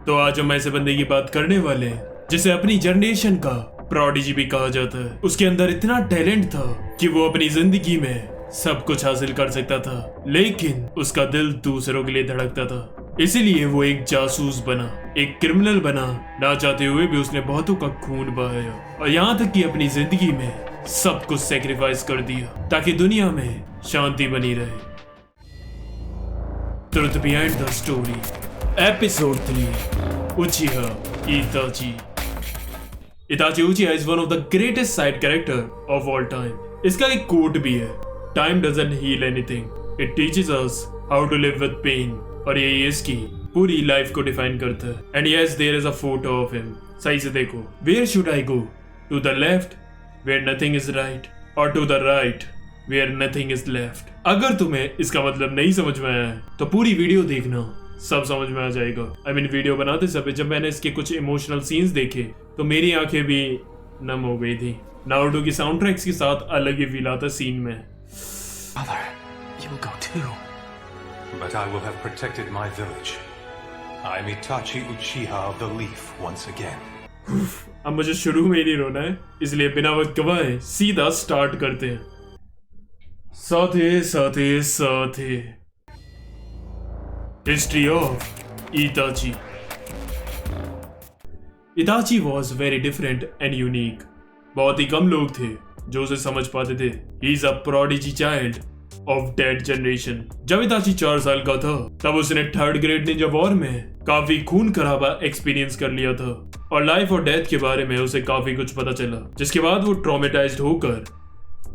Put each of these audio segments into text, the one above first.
तो आज हम ऐसे बंदे की बात करने वाले हैं जिसे अपनी जनरेशन का प्रोडिजी भी कहा जाता है। उसके अंदर इतना टैलेंट था कि वो अपनी जिंदगी में सब कुछ हासिल कर सकता था, लेकिन उसका दिल दूसरों के लिए धड़कता था। इसीलिए वो एक जासूस बना, एक क्रिमिनल बना। ना चाहते हुए भी उसने बहुतों का खून बहाया और यहाँ तक कि अपनी जिंदगी में सब कुछ सेक्रीफाइस कर दिया ताकि दुनिया में शांति बनी रहे। Truth behind the story, episode 3, Uchiha Itachi. Itachi Uchiha is one of the greatest side character of all time. इसका एक कोट भी है, time doesn't heal anything, it teaches us how to live with pain. और यही इसकी पूरी life को define करता है। And yes, there is a photo of him. सही से देखो, where should I go? To the left where nothing is right, और to the right where nothing is left. अगर तुम्हें इसका मतलब नहीं समझ में आया है तो पूरी वीडियो देखना, सब समझ में आ जाएगा। आई मीन वीडियो बनाते समय जब मैंने इसके कुछ इमोशनल सीन्स देखे तो मेरी आंखें भी नम हो गई थी। नारुतो की साउंड ट्रैक्स के साथ अलग ही फील आता सीन में। Mother, you will go too. But I will have protected my village. I am Itachi Uchiha of the Leaf once again. अब मुझे शुरू में ही नहीं रोना है, इसलिए बिना वक्त गवाए सीधा स्टार्ट करते हैं। साथे history of इताची। इताची was very different and unique. बहुत ही कम लोग थे जो उसे समझ पाते थे। He is a prodigy child of dead generation. जब इताची 4 साल का था तब उसने 3rd ग्रेड निंजा वॉर में काफी खून खराबा एक्सपीरियंस कर लिया था और लाइफ और डेथ के बारे में उसे काफी कुछ पता चला, जिसके बाद वो ट्रॉमेटाइज्ड होकर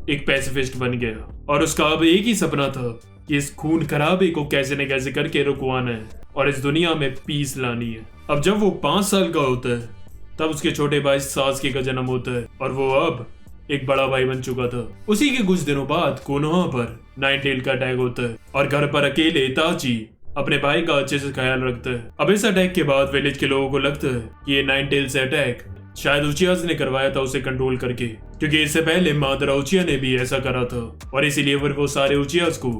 एक पैसिफिस्ट बन गया। और उसका अब एक ही सपना था कि इस खून खराबे को कैसे न कैसे करके रुकवाना है और इस दुनिया में पीस लानी है। अब जब वो 5 साल का होता है तब उसके छोटे भाई सास्के का जन्म होता है और वो अब एक बड़ा भाई बन चुका था। उसी के कुछ दिनों बाद कोनोहा पर नाइन टेल का अटैक होता है और घर पर अकेले इताची अपने भाई का अच्छे से ख्याल रखता है। अब इस अटैक के बाद विलेज के लोगों को लगता है कि ये नाइन टेल से अटैक शायद उचिहास ने करवाया था उसे कंट्रोल करके, क्योंकि इससे पहले मादरा उचिहा ने भी ऐसा करा था और इसीलिए वो सारे उचिहास को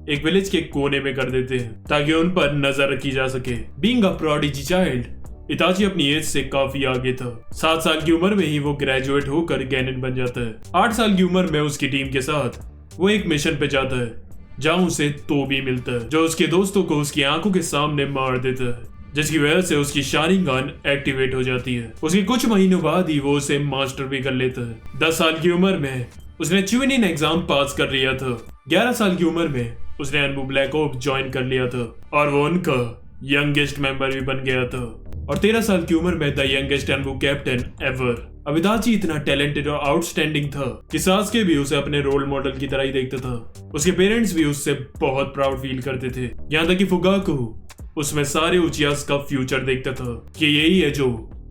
एक विलेज के कोने में कर देते हैं ताकि उन पर नजर रखी जा सके। बीइंग अ प्रोडिजी चाइल्ड, इताची अपनी एज से काफी आगे था। 7 साल की उम्र में ही वो ग्रेजुएट होकर गैनिन बन जाता है। 8 साल की उम्र में उसकी टीम के साथ वो एक मिशन पे जाता है जहाँ उसे तोबी मिलता है जो उसके दोस्तों को उसकी आंखों के सामने मार देता है, जिसकी वजह से उसकी शारिंगान एक्टिवेट हो जाती है। उसके कुछ महीनों बाद ही वो उसे मास्टर भी कर लेता है। 10 साल की उम्र में उसने च्यूनिन एग्जाम पास कर लिया था। 11 साल की उम्र में उसने अनबू ब्लैक ओप ज्वाइन कर लिया था और वो उनका यंगेस्ट मेंबर भी बन गया था। और 13 साल की उम्र में the youngest Anbu captain ever. अब इताची इतना टैलेंटेड और आउटस्टैंडिंग था कि सास्के भी उसे अपने रोल मॉडल की तरह ही देखता था। उसके पेरेंट्स भी उससे बहुत प्राउड फील करते थे, यहाँ तक कि फुगाकू उसमें सारे उचिहास का फ्यूचर देखता था कि यही है जो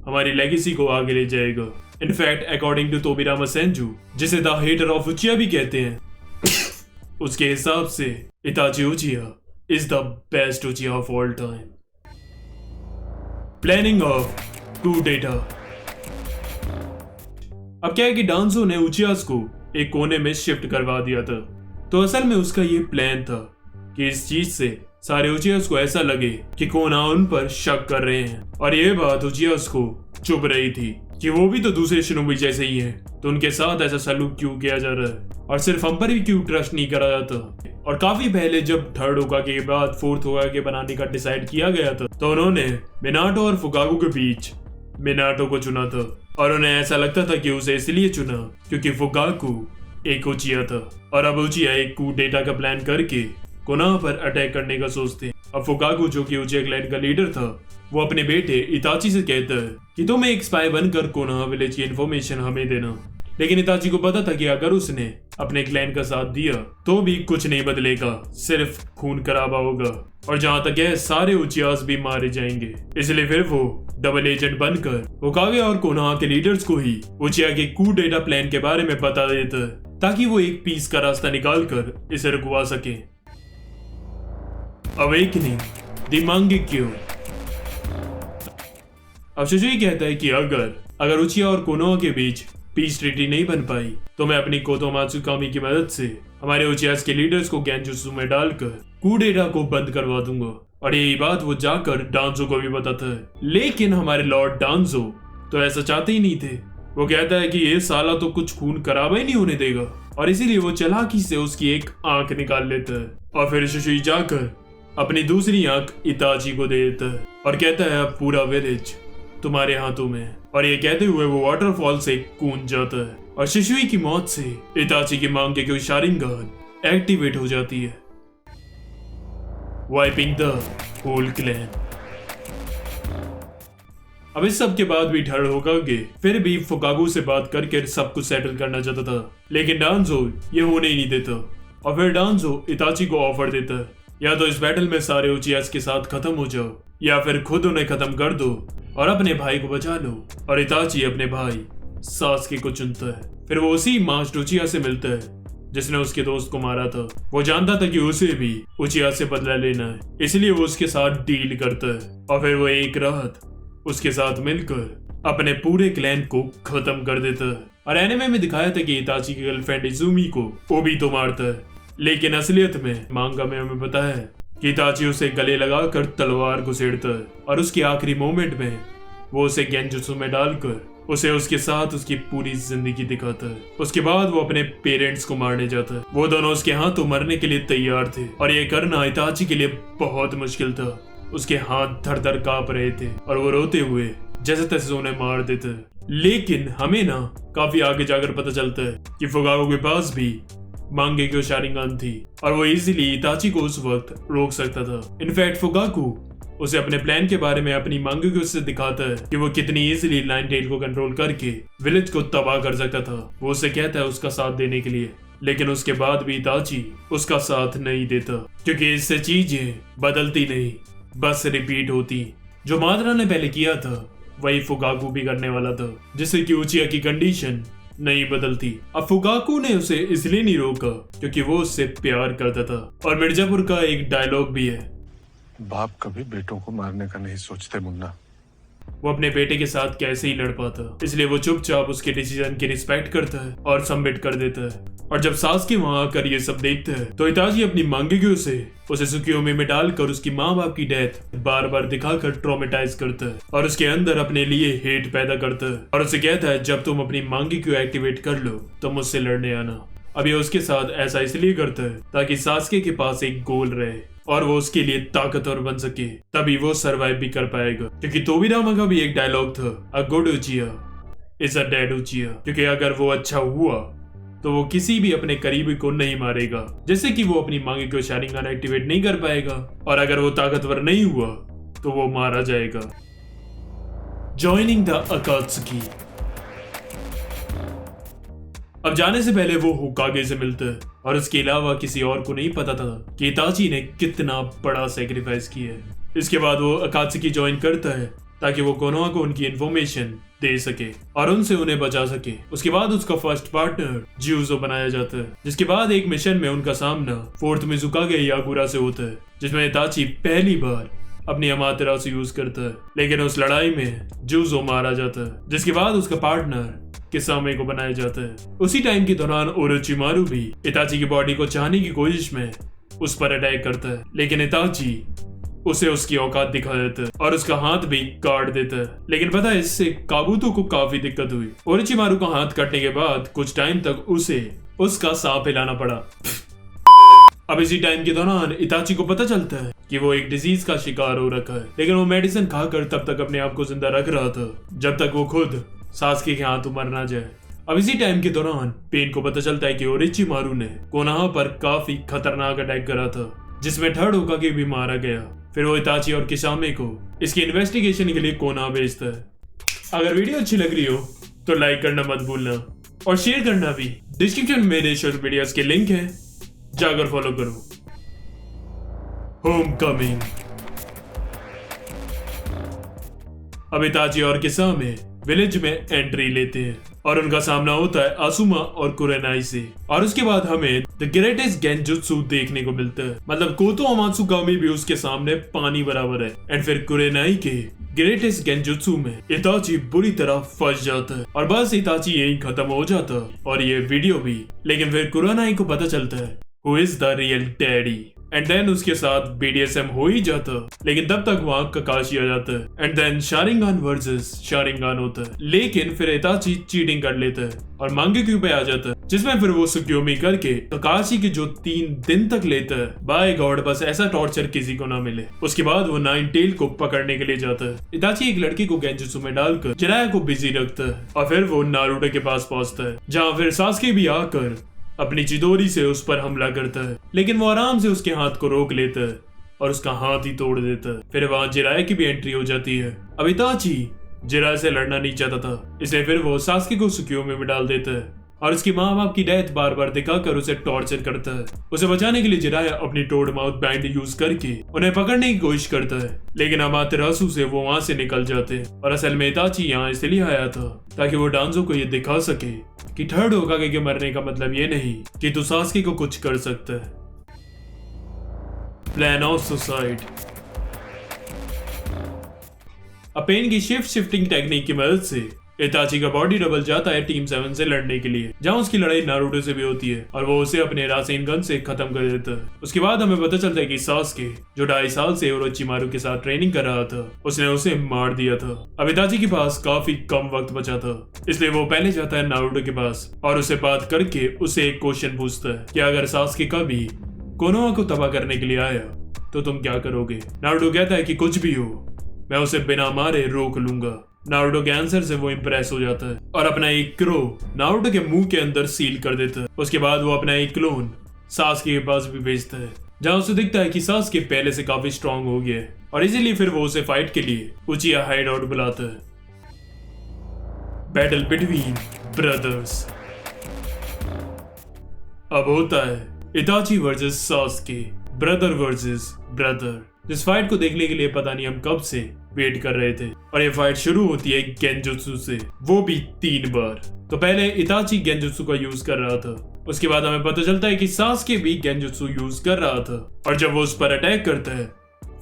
हमारी लेगेसी को आगे ले जाएगा। In fact according to Tobirama Senju, जिसे द हेटर ऑफ उचिहा भी कहते हैं, उसके हिसाब से Itachi Uchiha is the best Uchiha of all time. Planning of coup d'état. अब क्या है कि डांसो ने उचिहास को एक कोने में शिफ्ट करवा दिया था, तो असल में उसका ये प्लान था कि इस चीज से सारे उचिहास को ऐसा लगे कि कोना उन पर शक कर रहे हैं। और ये बात उचिहास को चुभ रही थी कि वो भी तो दूसरे शिनोबी जैसे ही हैं, तो उनके साथ ऐसा सलूक क्यों किया जा रहा है और सिर्फ हम पर भी क्यों ट्रस्ट नहीं करा जाता। और काफी पहले जब 3rd होकागे के बाद 4th होकागे बनाने का डिसाइड किया गया था तो उन्होंने मिनाटो और फुगाकू के बीच मिनाटो को चुना था। और उन्हें ऐसा लगता था कि उसे इसलिए चुना क्योंकि फुगाकू एक उचिहा था और अब उचिहा एक कू डेटा का प्लान करके कोनोहा पर अटैक करने का सोचते हैं। अब फुगाकू जो कि उचिहा क्लैन का लीडर था, वो अपने बेटे इताची से कहता है कि तुम एक स्पाई बनकर कोनोहा विलेज की इन्फॉर्मेशन हमें देना। लेकिन इताची को पता था कि अगर उसने अपने क्लैन का साथ दिया तो भी कुछ नहीं बदलेगा, सिर्फ खून खराबा होगा और जहां तक है सारे उचिहास भी मारे जाएंगे। इसलिए फिर वो डबल एजेंट बनकर होकागे और कोनोहा के लीडर्स को ही उचिहा के कू डेटा प्लान के बारे में बता देता है ताकि वो एक पीस का रास्ता निकालकर इसे रुकवा सके। Awakening the Mangekyo. अब शुजुई कहता है कि अगर उचिहा और कोनोहा के बीच पीस ट्रीटी नहीं बन पाई तो मैं अपनी कोतोमात्सु कामी की मदद से हमारे उचिहास के लीडर्स को गैंजुत्सु में डालकर कू डेटा को बंद करवा दूंगा। और यही बात वो जाकर डांजो को भी बताता है। लेकिन हमारे लॉर्ड डांजो तो ऐसा चाहते ही नहीं थे। वो कहता है कि ये साला तो कुछ खून खराबा ही नहीं होने देगा, और इसीलिए वो चालाकी से उसकी एक आंख निकाल लेता है और फिर शिशुई जाकर अपनी दूसरी आंख इताची को दे देता है और कहता है अब पूरा विलेज तुम्हारे हाथों में है। और ये कहते हुए वो वाटरफॉल से कूद जाता है और शिशुई की मौत से इताची की मांग के शारिंगान एक्टिवेट हो जाती है, वाइपिंग द होल क्लैन। अब इस सब के बाद भी ठहर होकागे फिर भी फुकागू से बात करके सब कुछ सेटल करना चाहता था, लेकिन डांजो ये होने ही नहीं देता। और फिर डांजो इताची को ऑफर देता है या तो इस बैटल में सारे उचियास के साथ खत्म हो जाओ या फिर खुद उन्हें खत्म कर दो और अपने भाई को बचा लो। और इताची अपने भाई सास्के को चुनता है। फिर वो उसी मास्टर उचिया से मिलता है जिसने उसके दोस्त को मारा था। वो जानता था कि उसे भी उचिया से बदला लेना है, इसलिए वो उसके साथ डील करता है और फिर वो एक रात उसके साथ मिलकर अपने पूरे क्लैन को खत्म कर देता है। और एनिमे में दिखाया था कि इताची की गर्लफ्रेंड इजुमी को वो भी तो मारता है, लेकिन असलियत में मांगा में हमें पता है कि इताची उसे गले लगाकर तलवार घुसेड़ता है और उसके आखिरी मोमेंट में वो उसे गेंजुत्सु में डालकर उसे उसके साथ उसकी पूरी जिंदगी दिखाता है। उसके बाद वो अपने पेरेंट्स को मारने जाता है। वो दोनों उसके हाथों मरने के लिए तैयार थे और ये करना इताची के लिए बहुत मुश्किल था। उसके हाथ धड़ धड़ कांप रहे थे और वो रोते हुए जैसे तैसे उन्हें मार देता है। लेकिन हमें ना काफी आगे जाकर पता चलता है कि फुकागो के पास भी मांगे की शारिंगान थी और वो इजीली इताची को उस वक्त रोक सकता था। इनफैक्ट फुकागो उसे अपने प्लान के बारे में अपनी मांगे को उससे दिखाता है कि वो कितनी इजीली नाइन टेल को कंट्रोल करके विलेज को तबाह कर सकता था। वो उसे कहता है उसका साथ देने के लिए, लेकिन उसके बाद भी इताची उसका साथ नहीं देता क्योंकि इससे चीजें बदलती नहीं, बस रिपीट होती। जो मादरा ने पहले किया था वही फुकागू भी करने वाला था, जिससे कि उचिया की कंडीशन नहीं बदलती। अब फुकागू ने उसे इसलिए नहीं रोका क्योंकि वो उससे प्यार करता था। और मिर्जापुर का एक डायलॉग भी है, बाप कभी बेटों को मारने का नहीं सोचते मुन्ना। वो अपने बेटे के साथ कैसे ही लड़ पाता, इसलिए वो चुपचाप उसके डिसीजन की रिस्पेक्ट करता है और सबमिट कर देता है। और जब सास्के वहां आकर ये सब देखता है तो इताची अपनी मांगेक्यू से उसे सुकियोमी में डालकर उसकी माँ बाप की डेथ बार बार दिखाकर ट्रॉमेटाइज करता है और उसके अंदर अपने लिए हेट पैदा करता है और उसे कहता है जब तुम अपनी मांगेक्यू एक्टिवेट कर लो तो मुझसे लड़ने आना। अब ये उसके साथ ऐसा इसलिए करता है ताकि सास्के के पास एक गोल रहे और वो उसके लिए ताकतवर बन सके, तभी वो सरवाइव भी कर पाएगा। क्योंकि तोबिरामा का भी एक डायलॉग था, a good Uchiha is a dead Uchiha, क्योंकि अगर वो अच्छा हुआ तो वो किसी भी अपने करीबी को नहीं मारेगा, जैसे कि वो अपनी मांगे को शारिंगान एक्टिवेट नहीं कर पाएगा, और अगर वो ताकतवर नहीं हुआ तो वो मारा जाएगा। Joining the अकात्सुकी। अब जाने से पहले वो होकागे से मिलता है और उसके अलावा किसी और को नहीं पता था कि इताची ने कितना बड़ा सेक्रीफाइस किया है। इसके बाद वो अकात्सुकी ज्वाइन करता है ताकि वो कोनोहा को उनकी इन्फॉर्मेशन दे सके और उनसे उन्हें बचा सके। उसके बाद उसका फर्स्ट पार्टनर ज्यूजो बनाया जाता है, जिसके बाद एक मिशन में उनका सामना फोर्थ मिजुकागे यागुरा से होता है, जिसमें इताची पहली बार अपनी अमातेरासु यूज करता है, लेकिन उस लड़ाई में ज्यूजो मारा जाता है। जिसके बाद उसका पार्टनर किसामे को बनाया जाता है। उसी टाइम के दौरान ओरोचिमारू भी इताची की बॉडी को चाहने की कोशिश में उस पर अटैक करता है, लेकिन इताची उसे उसकी औकात दिखा देता है और उसका हाथ भी काट देता है। लेकिन पता है, इससे काबूतो को काफी दिक्कत हुई। ओरोचिमारू का हाथ कटने के बाद कुछ टाइम तक उसे उसका सांप हिलाना पड़ा। अब इसी टाइम के दौरान इताची को पता चलता है कि वो एक डिजीज का शिकार हो रखा है, लेकिन वो मेडिसिन खाकर तब तक अपने आप को जिंदा रख रहा था जब तक वो खुद सास्के के हाथों मर ना जाए। अब इसी टाइम के दौरान पेन को पता चलता है कि ओरोचिमारू ने कोनोहा पर काफी खतरनाक अटैक करा था, जिसमें थर्ड होकागे भी मारा गया। फिर वो इताची और किसामे को इसकी इन्वेस्टिगेशन के लिए कोनोहा भेजता है। अगर वीडियो अच्छी लग रही हो तो लाइक करना मत भूलना और शेयर करना भी। डिस्क्रिप्शन में मेरे शॉर्ट वीडियोस के लिंक है, जाकर फॉलो करो। होमकमिंग। अब इताची और किसामे विलेज में एंट्री लेते हैं और उनका सामना होता है आसुमा और कुरेनाई से। और उसके बाद हमें द ग्रेटेस्ट गेंजुत्सु देखने को मिलता है, मतलब कोतो अमात्सुगामी भी उसके सामने पानी बराबर है। एंड फिर कुरेनाई के ग्रेटेस्ट गेंजुत्सु में इताची बुरी तरह फंस जाता है और बस इताची यही खत्म हो जाता और ये वीडियो भी। लेकिन फिर कुरेनाई को पता चलता है who is the real daddy. And then उसके साथ BDSM हो ही जाता, लेकिन तब तक वहाँ ककाशी आ जाता है and then Sharingan versus Sharingan होता है। लेकिन फिर इताची चीटिंग कर लेता है और मांगेक्यू पे आ जाता है, जिसमें फिर वो सुक्योमी करके ककाशी के जो 3 दिन तक लेता है। बाय गॉड, बस ऐसा टॉर्चर किसी को ना मिले। उसके बाद वो नाइन टेल को पकड़ने के लिए जाता है। इताची एक लड़की को गेंजुत्सु में डालकर जिराया को बिजी रखता है और फिर वो नारुतो के पास पहुंचता है, जहाँ फिर सास्के भी आकर अपनी चिदोरी से उस पर हमला करता है, लेकिन वो आराम से उसके हाथ को रोक लेता है और उसका हाथ ही तोड़ देता है। फिर वहां जिराया की भी एंट्री हो जाती है। अब इताची जिराया से लड़ना नहीं चाहता था, इसलिए फिर वो सास्के को सुक्योमी में डाल देता है और उसकी माँ बाप की डेथ बार बार दिखाकर उसे टॉर्चर करता है। उसे बचाने के लिए जिराया अपनी टोड माउथ बैंड यूज करके उन्हें पकड़ने की कोशिश करता है, लेकिन अमातेरासु से वो वहां से निकल जाते हैं। और असल में इताची यहाँ इसलिए आया था ताकि वो डांजो को ये दिखा सके कि थर्ड होकागे के मरने का मतलब ये नहीं कि तू सास्के को कुछ कर सकता है। Plan of suicide. पेन की शिफ्टिंग टेक्निक की मदद से इताची का बॉडी डबल जाता है टीम 7 से लड़ने के लिए, जहां उसकी लड़ाई नारुतो से भी होती है और वो उसे अपने रासेन गन से खत्म कर देता है। उसके बाद हमें पता चलता है कि सास्के, जो 2.5 साल से ओरोचिमारू के साथ ट्रेनिंग कर रहा था, उसने उसे मार दिया था। अब इताची के पास काफी कम वक्त बचा था, इसलिए वो पहले जाता है नारुतो के पास और उसे बात करके उसे एक क्वेश्चन पूछता है कि अगर सास्के कभी कोनोहा को तबाह करने के लिए आया तो तुम क्या करोगे। नारुतो कहता है कि कुछ भी हो, मैं उसे बिना मारे रोक लूंगा। नारुतो के आंसर से वो इम्प्रेस हो जाता है और अपना एक क्रो नारुतो के मुंह के अंदर सील कर देता है। उसके बाद वो अपना एक क्लोन सास्के के पास भी भेजता है, जहां उसे दिखता है कि सास्के पहले से काफी स्ट्रांग हो गया है और इसीलिए फिर वो उसे फाइट के लिए उचिया हाइड आउट बुलाता है। Battle between brothers. अब होता है इताची versus Sasuke, brother versus brother. जिस फाइट को देखने के लिए पता नहीं हम कब से वेट कर रहे थे, और ये फाइट शुरू होती है गेंजुत्सु से, वो भी 3 बार। तो पहले इताची गेंजुत्सु का यूज कर रहा था, उसके बाद हमें पता चलता है कि सास्के भी गेंजुत्सु यूज कर रहा था, और जब वो उस पर अटैक करता है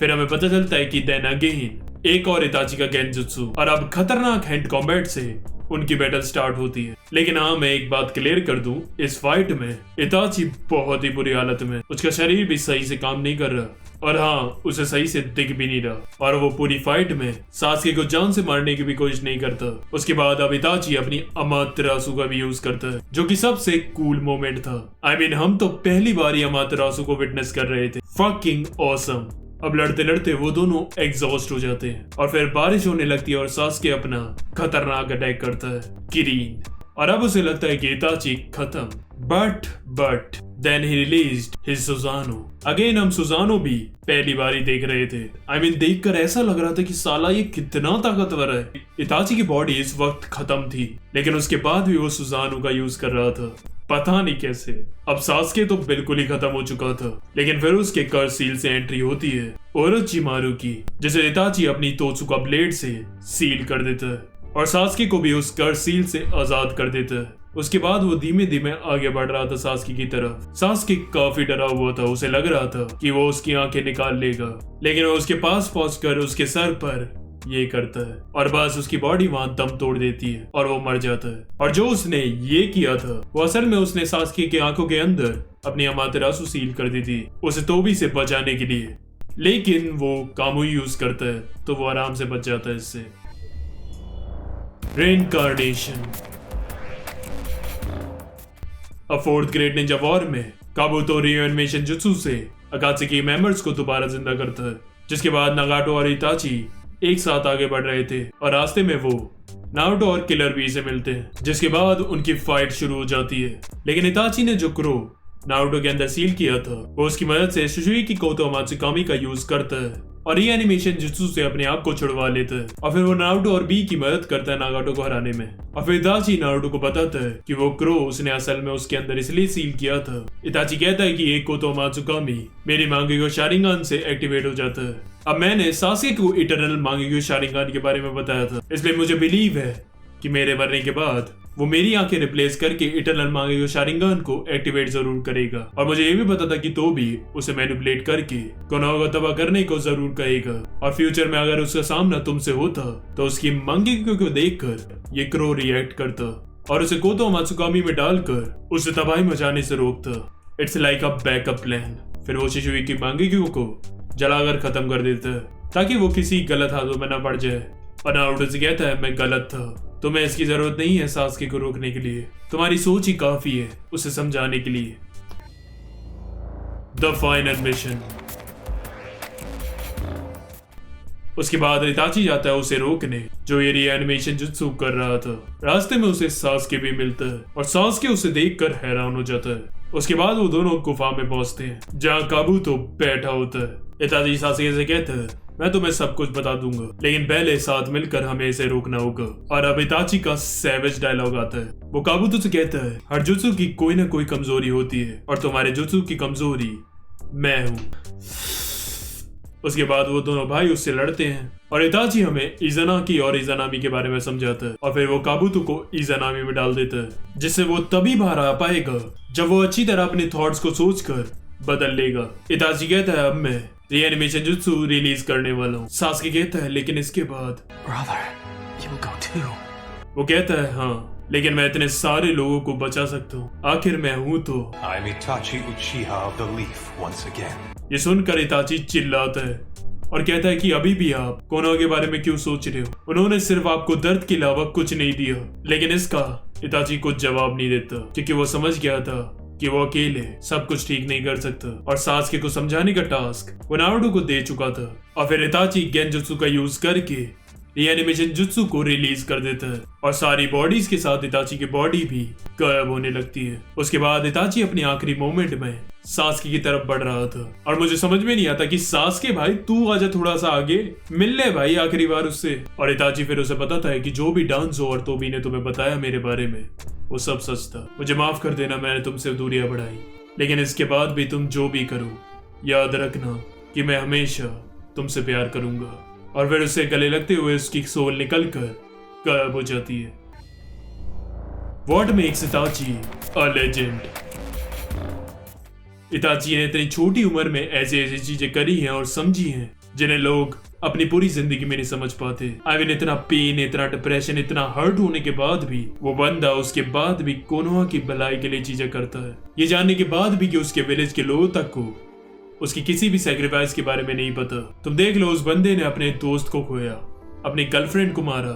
फिर हमें पता चलता है कि देन अगेन एक और इताची का गेंजुत्सु, और अब खतरनाक हैंड कॉम्बैट से उनकी बैटल स्टार्ट होती है। लेकिन हाँ, मैं एक बात क्लियर कर दूं, इस फाइट में इताची बहुत ही बुरी हालत में, उसका शरीर भी सही से काम नहीं कर रहा और हाँ, उसे सही से दिख भी नहीं रहा, और वो पूरी फाइट में सास्के को जान से मारने की भी कोशिश नहीं करता। उसके बाद अब इताची अपनी अमातेरासु का भी यूज करता है, जो कि सबसे कूल मोमेंट था। I mean, हम तो पहली बार ही अमातेरासु को विटनेस कर रहे थे। Fucking awesome. अब लड़ते लड़ते वो दोनों एग्जॉस्ट हो जाते हैं और फिर बारिश होने लगती है और सास्के अपना खतरनाक अटैक करता है किरीन, और अब उसे लगता है कि इताची खत्म। But then he released his Susanoo. Again हम सुजानो भी पहली बार ही देख रहे थे। I mean, देखकर ऐसा लग रहा था कि साला ये कितना ताकतवर है। इताची की बॉडी इस वक्त खत्म थी, लेकिन उसके बाद भी वो सुजानो का यूज कर रहा था, पता नहीं कैसे। अब सास्के तो बिल्कुल ही खत्म हो चुका था, लेकिन फिर उसके कर्स सील से एंट्री होती है ओरोचिमारू की, जिसे इताची अपनी तोत्सुका ब्लेड से सील कर देता है और सास्के को भी उस कर्स सील से आजाद कर देता है। उसके बाद वो धीमे धीमे आगे बढ़ रहा था सास्के की तरफ। सास्के काफी डरा हुआ था, उसे लग रहा था कि वो उसकी आंखें निकाल लेगा, लेकिन वो उसके पास पहुंचकर उसके सर पर ये करता है और बस उसकी बॉडी वहां दम तोड़ देती है और वो मर जाता है। और जो उसने ये किया था वो असल में उसने सास्के की आंखों के अंदर अपनी अमातेरासु सील कर दी थी, उसे तोबी से बचाने के लिए, लेकिन वो कामुई यूज करता है तो वो आराम से बच जाता है इससे। रेनकार्नेशन। अब 4th ग्रेड निंजा वॉर में काबुतो रीएनिमेशन जुत्सु से अकात्सुकी मेंबर्स को दोबारा जिंदा करता है, जिसके बाद नागाटो और इताची एक साथ आगे बढ़ रहे थे और रास्ते में वो नारुतो और किलर बी से मिलते हैं, जिसके बाद उनकी फाइट शुरू हो जाती है। लेकिन इताची ने जो क्रो नारुतो के अंदर सील किया था वो उसकी मदद से सुशुई की कोतो मात्सुकामी का यूज करता है और रीएनिमेशन जुत्सु से अपने आप को छुड़वा लेता है, और फिर वो नारुतो और बी की मदद करता है नागाटो को हराने में। और फिर इताची नारुतो को बताता है कि वो क्रो उसने असल में उसके अंदर इसलिए सील किया था। इताची कहता है कि एक कोतो मात्सुकामी मेरी मांगेक्यू शारिंगान से एक्टिवेट हो जाता है। अब मैंने सास्के को इटर्नल मांगेक्यू शारिंगान के बारे में बताया था, इसलिए मुझे बिलीव है कि मेरे मरने के बाद वो मेरी आंखें रिप्लेस करके इटर्नल मांगेक्यू शारिंगान को एक्टिवेट जरूर करेगा। और मुझे ये भी पता था कि तो भी उसे मैनिपुलेट करके कोनोहा को तबाह करने को जरूर कहेगा, और फ्यूचर में अगर उसका सामना तुमसे होता तो उसकी मांगेक्यू को देखकर ये क्रो रिएक्ट करता और उसे कोतो मात्सुकामी में डालकर उसे तबाही मचाने से रोकता। It's like a backup plan फिर वो शिशुई की मांगिक्यो को जलाकर खत्म कर देता है ताकि वो किसी गलत हाथों में न पड़ जाए। और नारुतो से कहता है मैं गलत था, तुम्हें इसकी जरूरत नहीं है सासुके को रोकने के लिए, तुम्हारी सोच ही काफी है उसे समझाने के लिए। The final mission. उसके बाद इताची जाता है उसे रोकने जो ये रीएनिमेशन जुत्सु कर रहा था। रास्ते में उसे सासुके भी मिलता है और सासुके उसे देखकर हैरान हो जाता है। उसके बाद वो दोनों गुफा में पहुंचते हैं जहाँ काबुतो बैठा होता है। इताची सासुके से कहता है मैं तुम्हें सब कुछ बता दूंगा, लेकिन पहले साथ मिलकर हमें इसे रोकना होगा। और अब इताची का सैवेज डायलॉग आता है। वो काबुतो से कहता है हर जुत्सु की कोई ना कोई कमजोरी होती है और तुम्हारे जुत्सु की कमजोरी मैं हूँ। उसके बाद वो दोनों भाई उससे लड़ते हैं और इताची हमें इज़ानाकी और इज़ानामी के बारे में समझाता है और फिर वो काबुतो को इज़ानामी में डाल देता है जिससे वो तभी बाहर आ पाएगा जब वो अच्छी तरह अपने थॉट्स को सोचकर बदल लेगा। इताची कहता है अब मैं रीएनिमेशन जुत्सु रिलीज करने वाला हूँ। सासुके कहता है लेकिन इसके बाद Brother, you will go too. वो कहता है हाँ, लेकिन मैं इतने सारे लोगों को बचा सकता हूँ, आखिर मैं हूँ तो। I'm Itachi Uchiha of the Leaf once again. ये सुनकर इताची चिल्लाता है और कहता है कि अभी भी आप कोनोहा के बारे में क्यों सोच रहे हो, उन्होंने सिर्फ आपको दर्द के अलावा कुछ नहीं दिया। लेकिन इसका इताची कुछ जवाब नहीं देता क्योंकि वो समझ गया था कि वो अकेले सब कुछ ठीक नहीं कर सकता और सासुके को समझाने का टास्क वो नारुतो को दे चुका था। और फिर इताची गेंजुत्सु का यूज करके रीएनिमेशन जुत्सु को रिलीज कर देता है और सारी बॉडीज के साथ इताची की बॉडी भी गायब होने लगती है। उसके बाद इताची अपनी आखिरी मोमेंट में सासुके की तरफ बढ़ रहा था और मुझे समझ में नहीं आता कि सासुके भाई तू आजा थोड़ा सा आगे, मिल ले भाई आखिरी बार उससे। और इताची फिर उसे बताता है कि जो भी डांसो और तोबी ने तुम्हें बताया मेरे बारे में वो सब सच था, मुझे माफ कर देना मैंने तुमसे दूरियां बढ़ाई, लेकिन इसके बाद भी तुम जो भी करो याद रखना कि मैं हमेशा तुमसे प्यार करूंगा। और फिर उसे गले लगते हुए उसकी सोल निकलकर गायब हो जाती है। What makes Itachi a legend? इताची ने इतनी छोटी उम्र में ऐसी ऐसी चीजें करी हैं और समझी हैं जिन्हें लोग अपनी पूरी जिंदगी में नहीं समझ पाते। आई मीन इतना पेन, इतना डिप्रेशन, इतना हर्ट होने के बाद भी वो बंदा उसके बाद भी कोनोहा की भलाई के लिए चीजें करता है, ये जानने के बाद भी कि उसके विलेज के लोगों तक को उसकी किसी भी सैक्रिफाइस के बारे में नहीं पता। तुम देख लो उस बंदे ने अपने दोस्त को खोया, अपनी गर्लफ्रेंड को मारा,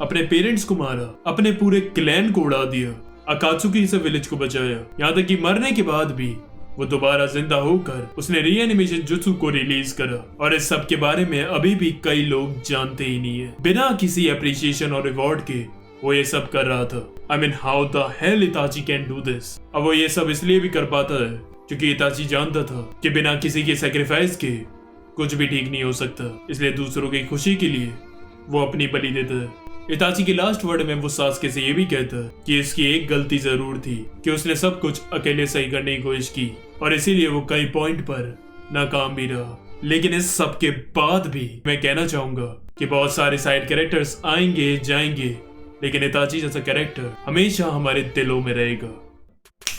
अपने पेरेंट्स को मारा, अपने पूरे क्लैन को उड़ा दिया, अकात्सुकी से विलेज को बचाया, यहाँ तक कि मरने के बाद भी वो दोबारा जिंदा होकर उसने रीएनिमेशन जुत्सु को रिलीज करा। और इस सब के बारे में अभी भी कई लोग जानते ही नहीं है। बिना किसी अप्रिसिएशन और रिवॉर्ड के वो ये सब कर रहा था। I mean how the hell इताची can do this. अब वो ये सब इसलिए भी कर पाता है क्योंकि इताची जानता था कि बिना किसी के सैक्रिफाइस के कुछ भी ठीक नहीं हो सकता, इसलिए दूसरों की खुशी के लिए वो अपनी बलि देता है। इताची के लास्ट वर्ड में वो सासुके से ये भी कहता है कि इसकी एक गलती जरूर थी कि उसने सब कुछ अकेले सही करने की कोशिश की और इसीलिए वो कई पॉइंट पर नाकाम भी रहा। लेकिन इस सब के बाद भी मैं कहना चाहूंगा कि बहुत सारे साइड कैरेक्टर्स आएंगे जाएंगे, लेकिन इताची जैसा कैरेक्टर हमेशा हमारे दिलों में रहेगा।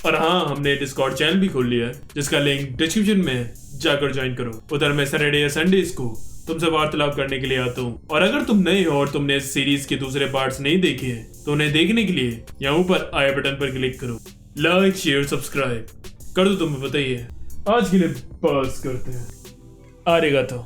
और हाँ, हमने डिस्कॉर्ड चैनल भी खोल लिया है जिसका लिंक डिस्क्रिप्शन में जाकर ज्वाइन करो। उधर मैं सैटरडे या संडेज को तुमसे वार्तालाप करने के लिए आता हूँ। और अगर तुम नए हो और तुमने इस सीरीज के दूसरे पार्ट्स नहीं देखे हैं तो उन्हें देखने के लिए यहाँ ऊपर आई बटन पर क्लिक करो, लाइक शेयर सब्सक्राइब कर दो। तुम्हें बताइए आज के लिए बस करते हैं। आरेगातो।